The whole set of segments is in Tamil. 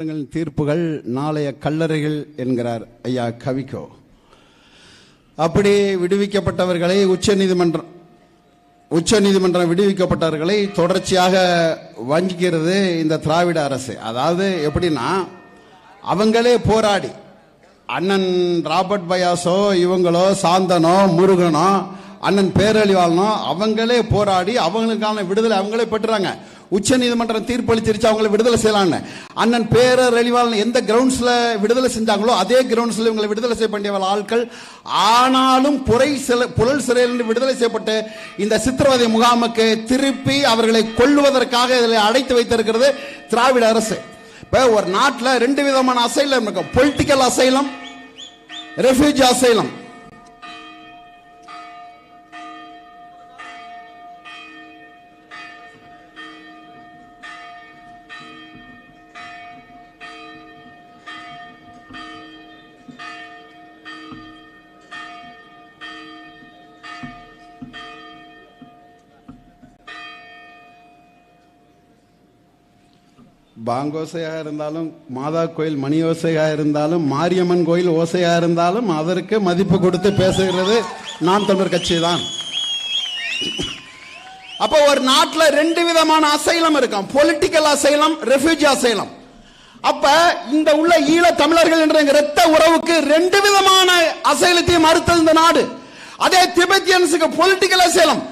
தீர்ப்புகள் நாளைய கல்லறைகள் என்கிறார் ஐயா கவிக்கோ. அப்படி விடுவிக்கப்பட்டவர்களை உச்சநீதிமன்றம் விடுவிக்கப்பட்டவர்களை தொடர்ச்சியாக வஞ்சிக்கிறது இந்த திராவிட அரசு. அதாவது எப்படின்னா, அவங்களே போராடி அண்ணன் ராபர்ட் பயாசோ இவங்களோ சாந்தனோ முருகனோ அண்ணன் பேரழிவாளனோ அவங்களே போராடி அவங்களுக்கான விடுதலை அவங்களே பெற்றுறாங்க. உச்ச நீதிமன்றம் தீர்ப்பளிச்சிருச்சு அவங்களை விடுதலை செய்யலான்னு. அண்ணன் பேரழிவாளன் எந்த கிரவுண்ட்ஸ்ல விடுதலை செஞ்சாங்களோ அதே கிரவுண்ட்ஸ்ல இவங்களை விடுதலை செய்ய வேண்டிய ஆட்கள். ஆனாலும் புழல் சிறையில் விடுதலை செய்யப்பட்டு இந்த சித்திரவதை முகாமுக்கு திருப்பி அவர்களை கொல்லுவதற்காக இதில் அடைத்து வைத்திருக்கிறது திராவிட அரசு. இப்ப ஒரு நாட்டில் 2 விதமான அசைலம் இருக்கும். Political asylum, refugee asylum. பாங்கோசையாக இருந்தாலும், மாதா கோயில் மணி ஓசையாக இருந்தாலும், மாரியம்மன் கோயில் ஓசையாக இருந்தாலும் அதற்கு மதிப்பு கொடுத்து பேசுகிறது நாம் தமிழர் கட்சி தான். அப்போ ஒரு நாட்டில் 2 விதமான அசைலம் இருக்கும். Political asylum, refugee asylum. அப்ப இந்த உள்ள ஈழ தமிழர்கள் என்ற இரத்த உறவுக்கு 2 விதமான அசைலத்தையும் மறுத்தது இந்த நாடு. அதே திபெத்தியன்ஸுக்கு பொலிட்டிக்கல் அசைலம்,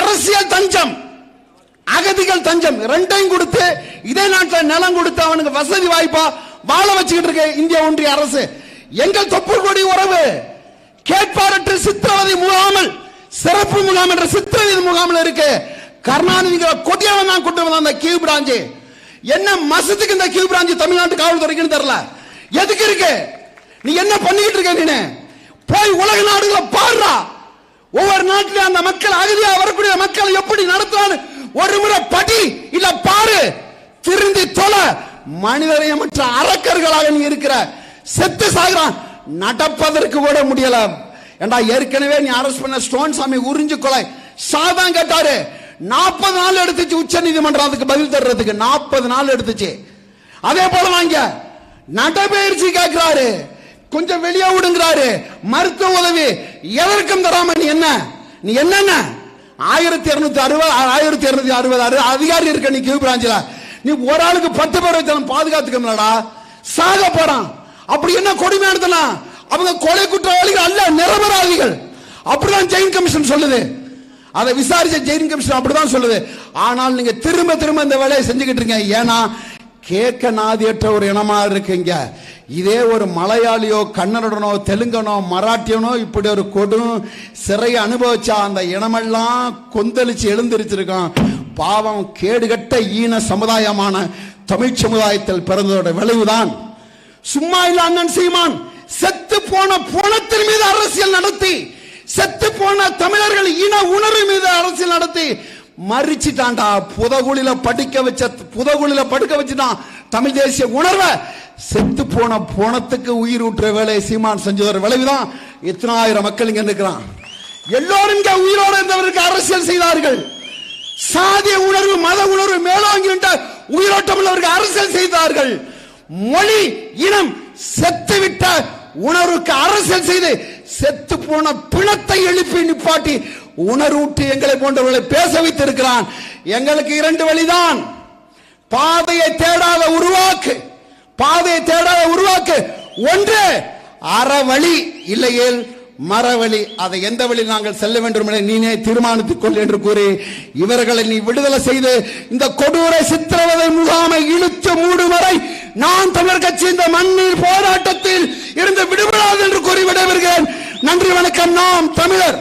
அரசியல் தஞ்சம், அகதிகள் தஞ்சம், 2ஐயும் கொடுத்து இதே நாட்டில் நிலம் கொடுத்து அவனுக்கு வசதி வாய்ப்பா வாழ வச்சுக்கிட்டு இருக்க இந்திய ஒன்றிய அரசு. எங்கள் தொப்புள் கொடி உறவு கேட்பாரற்று சித்திரவதை முகாமல், சிறப்பு முகாம் என்ற சித்திரவதை முகாமில் இருக்கு. கருணாநிதி கொடியவன் தான் கொண்டு வந்த அந்த கியூ பிரான்ச். என்ன மசத்துக்கு இந்த கியூ பிரான்ச் தமிழ்நாட்டு காவல்துறைக்குன்னு தெரியல. எதுக்கு இருக்கு? நீ என்ன பண்ணிக்கிட்டு இருக்க? நீ போய் உலக நாடுகளை பாடுறா. ஒவ்வொரு நாட்டிலும் அந்த மக்கள், அகதியா வரக்கூடிய மக்களை எப்படி நடத்துறான்னு ஒரு முறை படி இல்ல பாரு, திருந்தி தொல. மனிதரையமற்ற அரக்கர்களாக நீ இருக்கிற. செத்து சாகுறான், நடப்பதற்கு கூட முடியல. ஏண்டா ஏற்கனவே நீ அரஸ்ட் பண்ண ஸ்டோன் சாமி உறிஞ்சு கொலை சாதான் கேட்டாரு. 40 நாள் எடுத்துச்சு உச்ச நீதிமன்றம் அதுக்கு பதில் தர்றதுக்கு. 40 நாள் எடுத்துச்சு. அதே போல வாங்க நடைபயிற்சி கேட்கிறாரு, கொஞ்சம் வெளியே விடுங்கிறாரு, மருத்துவ உதவி எதற்கும் தராம நீ என்ன 1260 அதிகாரி இருக்க நீ கியூ பிரான்ச்ல. நீ ஒரு ஆளுக்கு 10 பேர் வச்சாலும் பாதுகாத்துக்கலடா, சாக போறான். அப்படி என்ன கொடுமையானதெல்லாம்? அவங்க கொலை குற்றவாளிகள் அல்ல, நிரபராதிகள். அப்படிதான் ஜெயின் கமிஷன் சொல்லுது. அதை விசாரிச்ச ஜெயின் கமிஷன் அப்படிதான் சொல்லுது. ஆனால் நீங்க திரும்ப திரும்ப இந்த வேலையை செஞ்சுக்கிட்டு இருக்கீங்க. ஏன்னா கேட்க நாதியற்ற ஒரு இனமா இருக்குங்க. இதே ஒரு மலையாளியோ கன்னடனோ தெலுங்கனோ மராட்டியனோ இப்படி ஒரு கொடும் சிறையை அனுபவிச்சா அந்த இனமெல்லாம் கொந்தளிச்சு எழுந்திருச்சிருக்கான். பாவம், கேடுகட்ட ஈன சமுதாயமான தமிழ் சமுதாயத்தில் பிறந்ததோட விளைவுதான். சும்மா இல்ல அண்ணன் சீமான் செத்து போன போனத்தின் மீது அரசியல் நடத்தி, செத்து போன தமிழர்கள் இன உணர்வு மீது அரசியல் நடத்தி மறிச்சிட்டான்டா. புதகுழில படுக்க வச்சுட்டான் தமிழ் தேசிய உணர்வை. செத்து போன போனத்துக்கு உயிர் ஊற்ற வேலை சீமான் செஞ்சதோட விளைவுதான் இத்தனை ஆயிரம் மக்கள் இங்க இருக்கிறான். எல்லோரும் இங்க உயிரோடு இருந்தவருக்கு அரசியல் செய்தார்கள். சாதிய உணர்வு, மத உணர்வு மேலோங்கி உயிரோட்டம் உள்ளவருக்கு அரசியல் செய்தார்கள். மொழி இனம் செத்துவிட்ட உணர்வுக்கு அரசியல் செய்து செத்து போன பிணத்தை எழுப்பி நிப்பாட்டி உணர்வூட்டி எங்களை போன்றவர்களை பேச வைத்திருக்கிறான். எங்களுக்கு 2 வழிதான். பாதையை தேடாத உருவாக்கு. ஒன்று அறவழி, இல்லையேல் மரவழி. அதை எந்த வழி நாங்கள் செல்ல வேண்டும் என நீனே தீர்மானித்துக் கொள் என்று கூறி இவர்களை நீ விடுதலை செய்து இந்த கொடூர சித்திரவதை முகாமை இழுத்து மூடும் வரை நான் தமிழர் கட்சி இந்த மண்ணில் போராட்டத்தில் இருந்து விடுபடாது என்று கூறி விடைபெறுகிறேன். நன்றி, வணக்கம். நாம் தமிழர்.